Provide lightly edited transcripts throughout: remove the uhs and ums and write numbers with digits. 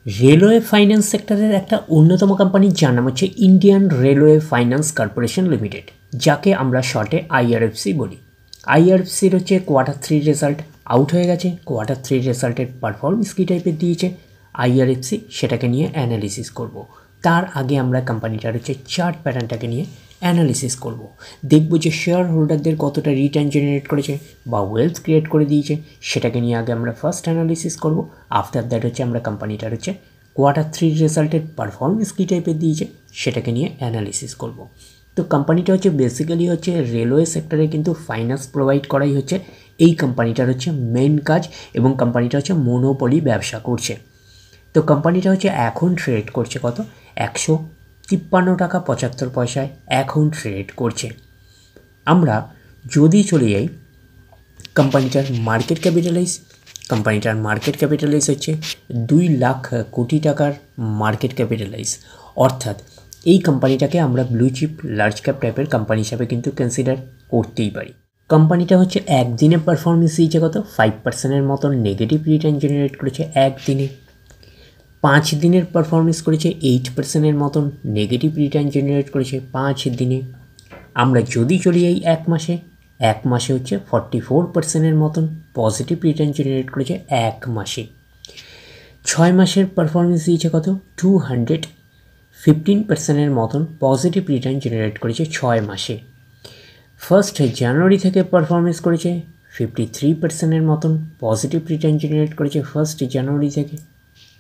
Railway finance সেক্টরের একটা অন্যতম কোম্পানি যার নাম হচ্ছে Indian railway finance corporation limited, যাকে আমরা শর্টে আইআরএফসি বলি। আইআরএফসির হচ্ছে কোয়ার্টার 3 রেজাল্ট আউট হয়ে গেছে। কোয়ার্টার 3 রেজাল্টের পারফরমেন্স কী টাইপের দিয়েছে আইআরএফসি, সেটাকে নিয়ে অ্যানালিসিস করব। তার আগে আমরা কোম্পানিটার হচ্ছে চার্ট প্যাটার্নটাকে নিয়ে অ্যানালিসিস করব, দেখব যে শেয়ার হোল্ডারদের কতটা রিটার্ন জেনারেট করেছে বা ওয়েলথ ক্রিয়েট করে দিয়েছে, সেটাকে নিয়ে আগে আমরা ফার্স্ট অ্যানালিসিস করব। আফটার দ্যাট হচ্ছে আমরা কোম্পানিটার হচ্ছে কোয়ার্টার 3 রেজাল্টের পারফরমেন্স কী টাইপের দিয়েছে সেটাকে নিয়ে অ্যানালিসিস করব। তো কোম্পানিটা হচ্ছে বেসিক্যালি হচ্ছে রেলওয়ে সেক্টরে কিন্তু ফাইন্যান্স প্রোভাইড করাই হচ্ছে এই কোম্পানিটার হচ্ছে মেন কাজ, এবং কোম্পানিটা হচ্ছে মনোপলি ব্যবসা করছে। তো কোম্পানিটা হচ্ছে এখন ট্রেড করছে কত, 153 টাকা 75 পয়সায় এখন ট্রেড করছে। আমরা যদি চলে যাই কোম্পানিটার মার্কেট ক্যাপিটালাইজ হচ্ছে 2 লাখ কোটি টাকার মার্কেট ক্যাপিটালাইজ, অর্থাৎ এই কোম্পানিটাকে আমরা ব্লু চিপ লার্জ ক্যাপ টাইপের কোম্পানি হিসাবে কিন্তু কনসিডার করতেই পারি। কোম্পানিটা হচ্ছে একদিনে পারফরমেন্স দিয়েছে কত, 5% মতন নেগেটিভ রিটার্ন জেনারেট করেছে একদিনে। 5 দিনের পারফরমেন্স করেছে 8% মতন নেগেটিভ রিটার্ন জেনারেট করেছে 5 দিনে। আমরা যদি চলে যাই এক মাসে হচ্ছে 44% মতন পজিটিভ রিটার্ন জেনারেট করেছে এক মাসে। 6 মাসের পারফরমেন্স দিয়েছে কত, 215% মতন পজিটিভ রিটার্ন জেনারেট করেছে 6 মাসে। 1 জানুয়ারি থেকে পারফরমেন্স করেছে 53% মতন পজিটিভ রিটার্ন জেনারেট করেছে 1 জানুয়ারি থেকে।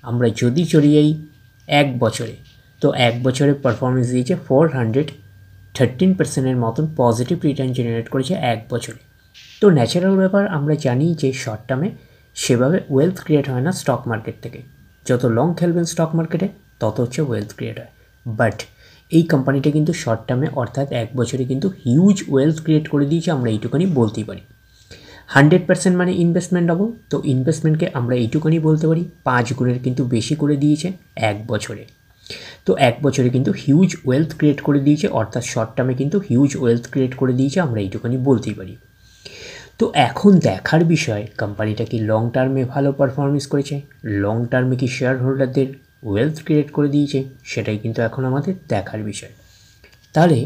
আমরা যদি চলে যাই এক বছরে, তো এক বছরে পারফরমেন্স দিয়েছে 413% মতন পজিটিভ রিটার্ন জেনারেট করেছে এক বছরে। তো ন্যাচারাল ব্যাপার, আমরা জানি যে শর্ট টার্মে সেভাবে ওয়েলথ ক্রিয়েট হয় না স্টক মার্কেট থেকে। যত লং খেলবেন স্টক মার্কেটে তত হচ্ছে ওয়েলথ ক্রিয়েট হয়, বাট এই কোম্পানিটা কিন্তু শর্ট টার্মে অর্থাৎ এক বছরে কিন্তু হিউজ ওয়েলথ ক্রিয়েট করে দিয়েছে, আমরা এইটুখানি বলতেই পারি। 100% মানে ইনভেস্টমেন্ট ডবল, তো ইনভেস্টমেন্টকে আমরা এইটুখানি বলতে পারি 5 গুণের কিন্তু বেশি করে দিয়েছে এক বছরে। তো এক বছরে কিন্তু হিউজ ওয়েলথ ক্রিয়েট করে দিয়েছে, অর্থাৎ শর্ট টার্মে কিন্তু হিউজ ওয়েলথ ক্রিয়েট করে দিয়েছে, আমরা এইটুখানি বলতেই পারি। তো এখন দেখার বিষয় কোম্পানিটা কি লং টার্মে ভালো পারফরমেন্স করেছে, লং টার্মে কি শেয়ার হোল্ডারদের ওয়েলথ ক্রিয়েট করে দিয়েছে, সেটাই কিন্তু এখন আমাদের দেখার বিষয়। তাহলে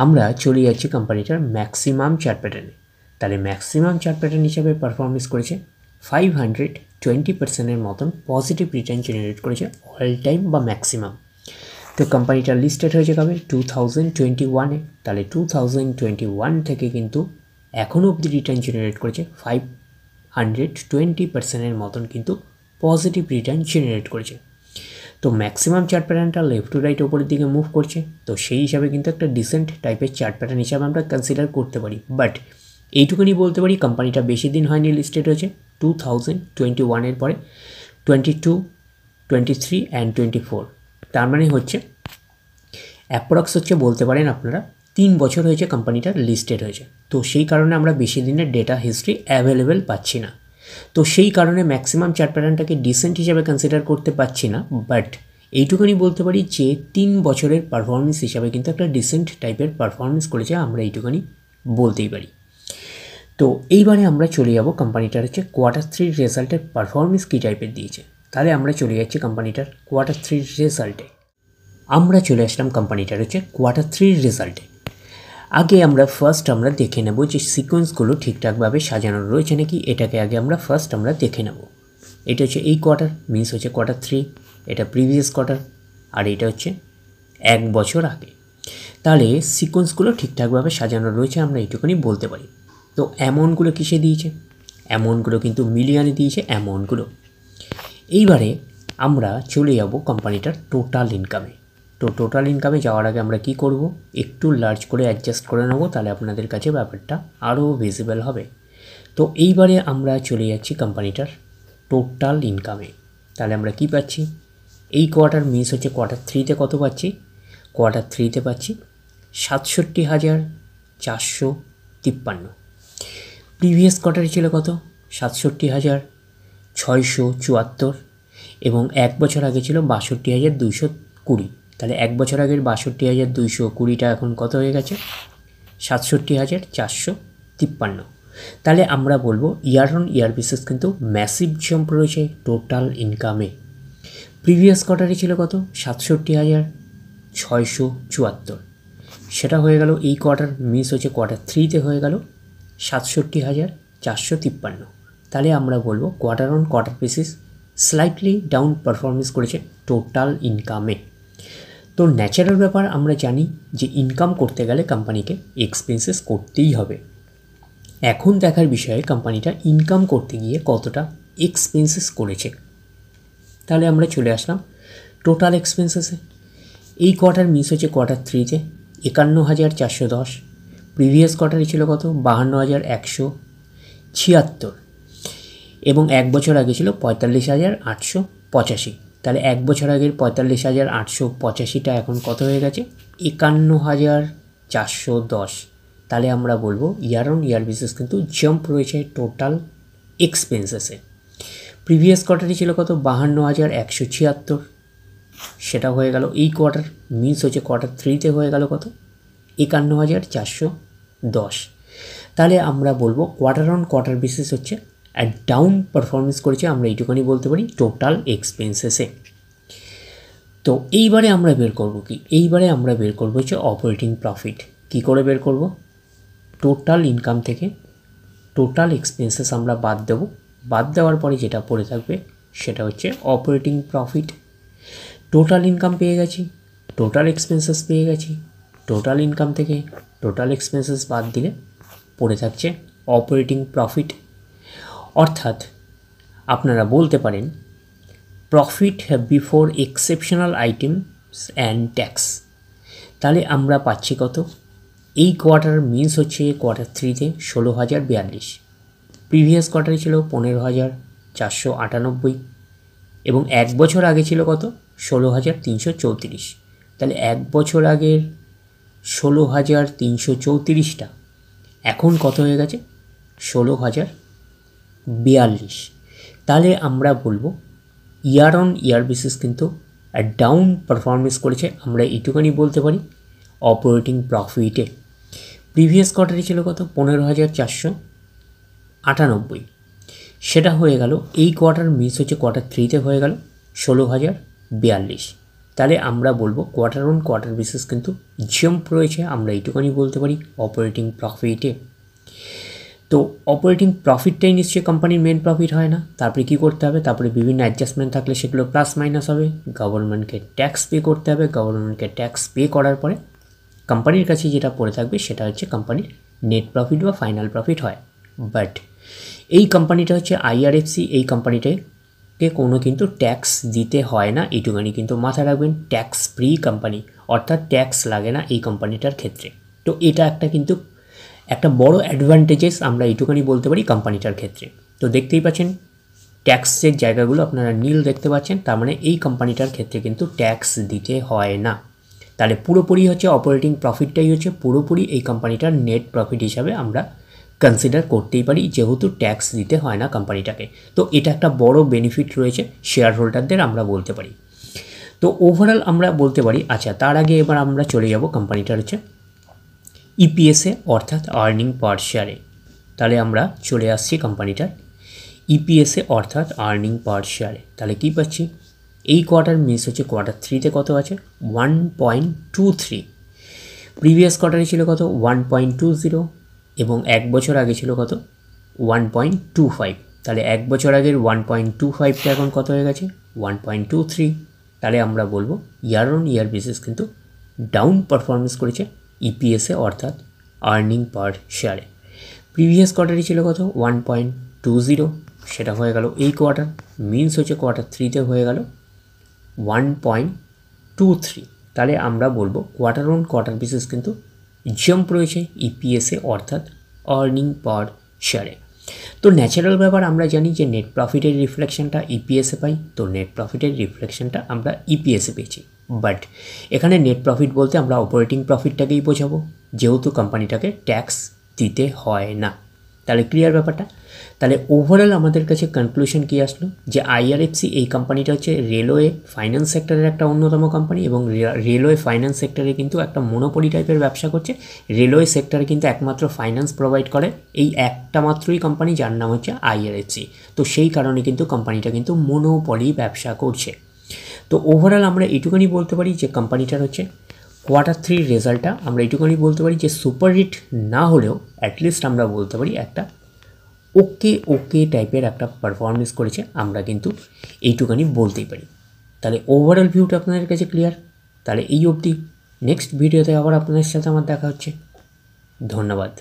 আমরা চলে যাচ্ছি কোম্পানিটার ম্যাক্সিমাম চার্ট প্যাটার্নে। তাহলে ম্যাক্সিমাম চার্ট প্যাটার্ন হিসাবে পারফরমেন্স করেছে 520% মতন পজিটিভ রিটার্ন জেনারেট করেছে অল টাইম বা ম্যাক্সিমাম। তো কোম্পানিটা লিস্টেড হয়েছে কবে, 2021-এ। তাহলে 2021 থেকে কিন্তু এখনও অবধি রিটার্ন জেনারেট করেছে 520% মতন কিন্তু পজিটিভ রিটার্ন জেনারেট করেছে। তো ম্যাক্সিমাম চার্ট প্যাটার্নটা লেফট টু রাইট ওপরের দিকে মুভ করছে, তো সেই হিসাবে কিন্তু একটা ডিসেন্ট টাইপের চার্ট প্যাটার্ন হিসাবে আমরা কনসিডার করতে পারি। বাট এইটুকুনি বলতে পারি কোম্পানিটা বেশি দিন হয়নি লিস্টেড হয়েছে, 2021-এর পরে 22, 23 অ্যান্ড 24, তার মানে হচ্ছে অ্যাপ্রক্স হচ্ছে বলতে পারেন আপনারা 3 বছর হয়েছে কোম্পানিটা লিস্টেড হয়েছে। তো সেই কারণে আমরা বেশি দিনের ডেটা হিস্ট্রি অ্যাভেলেবেল পাচ্ছি না, তো সেই কারণে ম্যাক্সিমাম চার্ট প্যাটার্নটাকে ডিসেন্ট হিসাবে কনসিডার করতে পারছি না। বাট এইটুকুনি বলতে পারি যে 3 বছরের পারফরমেন্স হিসাবে কিন্তু একটা ডিসেন্ট টাইপের পারফরমেন্স করেছে, আমরা এইটুকুনি বলতেই পারি। তো এইবারে আমরা চলে যাব কোম্পানিটার হচ্ছে কোয়ার্টার 3 রেজাল্টের পারফরমেন্স কী টাইপের দিয়েছে। তাহলে আমরা চলে যাচ্ছি কোম্পানিটার কোয়ার্টার 3 রেজাল্টে। আমরা চলে আসলাম কোম্পানিটার হচ্ছে কোয়ার্টার 3 রেজাল্টে। আগে আমরা আমরা দেখে নেব যে সিকোয়েন্সগুলো ঠিকঠাকভাবে সাজানো রয়েছে নাকি, এটাকে আগে আমরা দেখে নেব। এটা হচ্ছে এই কোয়ার্টার, মিনস হচ্ছে কোয়ার্টার 3, এটা প্রিভিয়াস কোয়ার্টার, আর এটা হচ্ছে এক বছর আগে। তাহলে সিকোয়েন্সগুলো ঠিকঠাকভাবে সাজানো রয়েছে, আমরা এইটুকুনি বলতে পারি। তো অ্যামাউন্টগুলো কিসে দিয়েছে, অ্যামাউন্টগুলো কিন্তু মিলিয়নে দিয়েছে অ্যামাউন্টগুলো। এইবারে আমরা চলে যাব কোম্পানিটার টোটাল ইনকামে। তো টোটাল ইনকামে যাওয়ার আগে আমরা কি করব, একটু লার্জ করে অ্যাডজাস্ট করে নেব, তাহলে আপনাদের কাছে ব্যাপারটা আরও ভিজিবল হবে। তো এইবারে আমরা চলে যাচ্ছি কোম্পানিটার টোটাল ইনকামে। তাহলে আমরা কি পাচ্ছি, এই কোয়ার্টার মিস হচ্ছে কোয়ার্টার 3-তে কত পাচ্ছি, কোয়ার্টার 3-তে পাচ্ছি 67,453। প্রিভিয়াস কোয়ার্টারে ছিল কত, 67,674, এবং এক বছর আগে ছিল 62,220। তাহলে এক বছর আগের 62,220টা এখন কত হয়ে গেছে, 67,453। তাহলে আমরা বলবো ইয়ার অন ইয়ার বেসিস কিন্তু ম্যাসিভ জাম্প রয়েছে টোটাল ইনকামে। প্রিভিয়াস কোয়ার্টারে ছিল কত 67,674, সেটা হয়ে গেল এই কোয়ার্টার মিস হচ্ছে কোয়ার্টার 3তে হয়ে গেল 67,453। তাহলে আমরা বলবো quarter on quarter basis slightly down performance করেছে টোটাল ইনকামে। তো ন্যাচারাল ব্যাপার আমরা জানি যে ইনকাম করতে গেলে কোম্পানিকে এক্সপেন্সেস করতেই হবে। এখন দেখার বিষয়ে কোম্পানিটা ইনকাম করতে গিয়ে কতটা এক্সপেন্সেস করেছে। তাহলে আমরা চলে আসলাম টোটাল এক্সপেন্সেসে। এই কোয়ার্টার মিস হচ্ছে কোয়ার্টার 3তে 51,410, প্রিভিয়াস কোয়ার্টারে ছিল কত 52,176, এবং এক বছর আগে ছিল 45,885। তাহলে এক বছর আগের 45,885টা এখন কত হয়ে গেছে 51,410। তাহলে আমরা বলবো ইয়ার অন ইয়ার বেসিস কিন্তু জাম্প রয়েছে টোটাল এক্সপেন্সেসে। প্রিভিয়াস কোয়ার্টারে ছিল কত 52,176, সেটা হয়ে গেল এই কোয়ার্টার মিস হচ্ছে কোয়ার্টার 3তে হয়ে গেল কত 51,410। তাহলে আমরা বলবো কোয়ার্টার অন কোয়ার্টার বেসিস হচ্ছে ডাউন পারফরমেন্স করেছে, আমরা এইটুখানি বলতে পারি টোটাল এক্সপেন্সেসে। তো এইবারে আমরা বের করব কি, এইবারে আমরা বের করব হচ্ছে অপারেটিং প্রফিট। কি করে বের করব, টোটাল ইনকাম থেকে টোটাল এক্সপেন্সেস আমরা বাদ দেব, বাদ দেওয়ার পরে যেটা পড়ে থাকবে সেটা হচ্ছে অপারেটিং প্রফিট। টোটাল ইনকাম পেয়ে গেছি, টোটাল এক্সপেন্সেস পেয়ে গেছি, টোটাল ইনকাম থেকে টোটাল এক্সপেন্সেস বাদ দিলে পড়ে থাকছে অপারেটিং প্রফিট। অর্থাৎ আপনারা বলতে পারেন profit before exceptional items and tax. তাহলে আমরা পাচ্ছি কত, এই কোয়ার্টার মিন্স হচ্ছে কোয়ার্টার 3তে 16,042, প্রিভিয়াস কোয়ার্টারে ছিল 15,498, এবং এক বছর আগে ছিল কত 16,334। তাহলে এক বছর আগের 16,334টা এখন কত হয়ে গেছে 16,042। তাহলে আমরা বলবো ইয়ার অন ইয়ার বেসিস কিন্তু ডাউন পারফরমেন্স করেছে, আমরা এইটুখানি বলতে পারি অপারেটিং প্রফিটে। প্রিভিয়াস কোয়ার্টারে ছিল কত 15,498, সেটা হয়ে গেল এই কোয়ার্টার মিস হচ্ছে কোয়ার্টার 3তে হয়ে গেল 16,042। তাহলে আমরা বলবো কোয়ার্টার অন কোয়ার্টার বেসিস কিন্তু জাম্প রয়েছে, আমরা এইটুখানি বলতে পারি অপারেটিং প্রফিটে। তো অপারেটিং প্রফিটটাই নিশ্চয়ই কোম্পানির মেন প্রফিট হয় না, তারপরে কী করতে হবে, তারপরে বিভিন্ন অ্যাডজাস্টমেন্ট থাকলে সেগুলো প্লাস মাইনাস হবে, গভর্নমেন্টকে ট্যাক্স পে করতে হবে, গভর্নমেন্টকে ট্যাক্স পে করার পরে কোম্পানির কাছে যেটা পড়ে থাকবে সেটা হচ্ছে কোম্পানির নেট প্রফিট বা ফাইনাল প্রফিট হয়। বাট এই কোম্পানিটা হচ্ছে আইআরএফসি, এই কোম্পানিটাকে কোনো কিন্তু ট্যাক্স দিতে হয় না, এইটুখানি কিন্তু মাথায় রাখবেন। ট্যাক্স ফ্রি কোম্পানি, অর্থাৎ ট্যাক্স লাগে না এই কোম্পানিটার ক্ষেত্রে। তো এটা কিন্তু একটা বড় অ্যাডভান্টেজেস আমরা এইটুখানি বলতে পারি কোম্পানিটার ক্ষেত্রে। তো দেখতেই পাচ্ছেন ট্যাক্সের জায়গাগুলো আপনারা নীল দেখতে পাচ্ছেন, তার মানে এই কোম্পানিটার ক্ষেত্রে কিন্তু ট্যাক্স দিতে হয় না। তাহলে পুরোপুরি হচ্ছে অপারেটিং প্রফিটটাই হচ্ছে পুরোপুরি এই কোম্পানিটার নেট প্রফিট হিসাবে আমরা কনসিডার করতেই পারি, যেহেতু ট্যাক্স দিতে হয় না কোম্পানিটাকে। তো এটা একটা বড় বেনিফিট রয়েছে শেয়ার হোল্ডারদের, আমরা বলতে পারি। তো ওভারঅল আমরা বলতে পারি। আচ্ছা, তার আগে এবার আমরা চলে যাব কোম্পানিটার হচ্ছে ইপিএসে, অর্থাৎ আর্নিং পার শেয়ারে। তাহলে আমরা চলে আসছি কোম্পানিটার ইপিএসে অর্থাৎ আর্নিং পার শেয়ারে। তাহলে কী পাচ্ছি, এই কোয়ার্টার মিস হচ্ছে কোয়ার্টার 3তে কত আছে 1.23, প্রিভিয়াস কোয়ার্টারে ছিল কত 1.20, এবং এক বছর আগে ছিল কত 1.25। তাহলে এক বছর আগের 1.25টা এখন কত হয়ে গেছে 1.23। তাহলে আমরা বলবো ইয়ার অন ইয়ার বেসিস কিন্তু ডাউন পারফরমেন্স করেছে ইপিএসে অর্থাৎ আর্নিং পার শেয়ারে। প্রিভিয়াস কোয়ার্টারে ছিল কত 1.20, সেটা হয়ে গেল এই কোয়ার্টার মিন্স হচ্ছে কোয়ার্টার 3তে হয়ে গেল 1.23। তাহলে আমরা বলবো কোয়ার্টার অন কোয়ার্টার বেসিস কিন্তু জাম্প রয়েছে ইপিএসে অর্থাৎ আর্নিং পার শেয়ারে। তো ন্যাচারাল ব্যাপার আমরা জানি যে নেট প্রফিটের রিফ্লেকশনটা ইপিএসে পাই, তো নেট প্রফিটের রিফ্লেকশনটা আমরা ইপিএসে পেয়েছি। বাট এখানে নেট প্রফিট বলতে আমরা অপারেটিং প্রফিটটাকেই বোঝাবো, যেহেতু কোম্পানিটাকে ট্যাক্স দিতে হয় না। তাহলে ক্লিয়ার ব্যাপারটা। তাহলে ওভারঅল আমাদের কাছে কনক্লুশন কী আসলো, যে আইআরএফসি এই কোম্পানিটা হচ্ছে রেলওয়ে ফাইন্যান্স সেক্টরের একটা অন্যতম কোম্পানি, এবং রেলওয়ে ফাইন্যান্স সেক্টরে কিন্তু একটা মনোপলি টাইপের ব্যবসা করছে। রেলওয়ে সেক্টরে কিন্তু একমাত্র ফাইন্যান্স প্রোভাইড করে এই একটা মাত্রই কোম্পানি, যার নাম হচ্ছে আইআরএফসি। তো সেই কারণে কিন্তু কোম্পানিটা কিন্তু মনোপলি ব্যবসা করছে। তো ওভারঅল আমরা এইটুখানি বলতে পারি যে কোম্পানিটার হচ্ছে Q3 রেজাল্টটা আমরা এইটুখানি বলতে পারি যে সুপার হিট না হলেও অ্যাটলিস্ট আমরা বলতে পারি একটা ওকে টাইপের একটা পারফরমেন্স করেছে, আমরা কিন্তু এইটুখানি বলতেই পারি। তাহলে ওভারঅল ভিউটা আপনাদের কাছে ক্লিয়ার। তাহলে এই অবধি, নেক্সট ভিডিওতে আবার আপনাদের সাথে আমার দেখা হচ্ছে। ধন্যবাদ।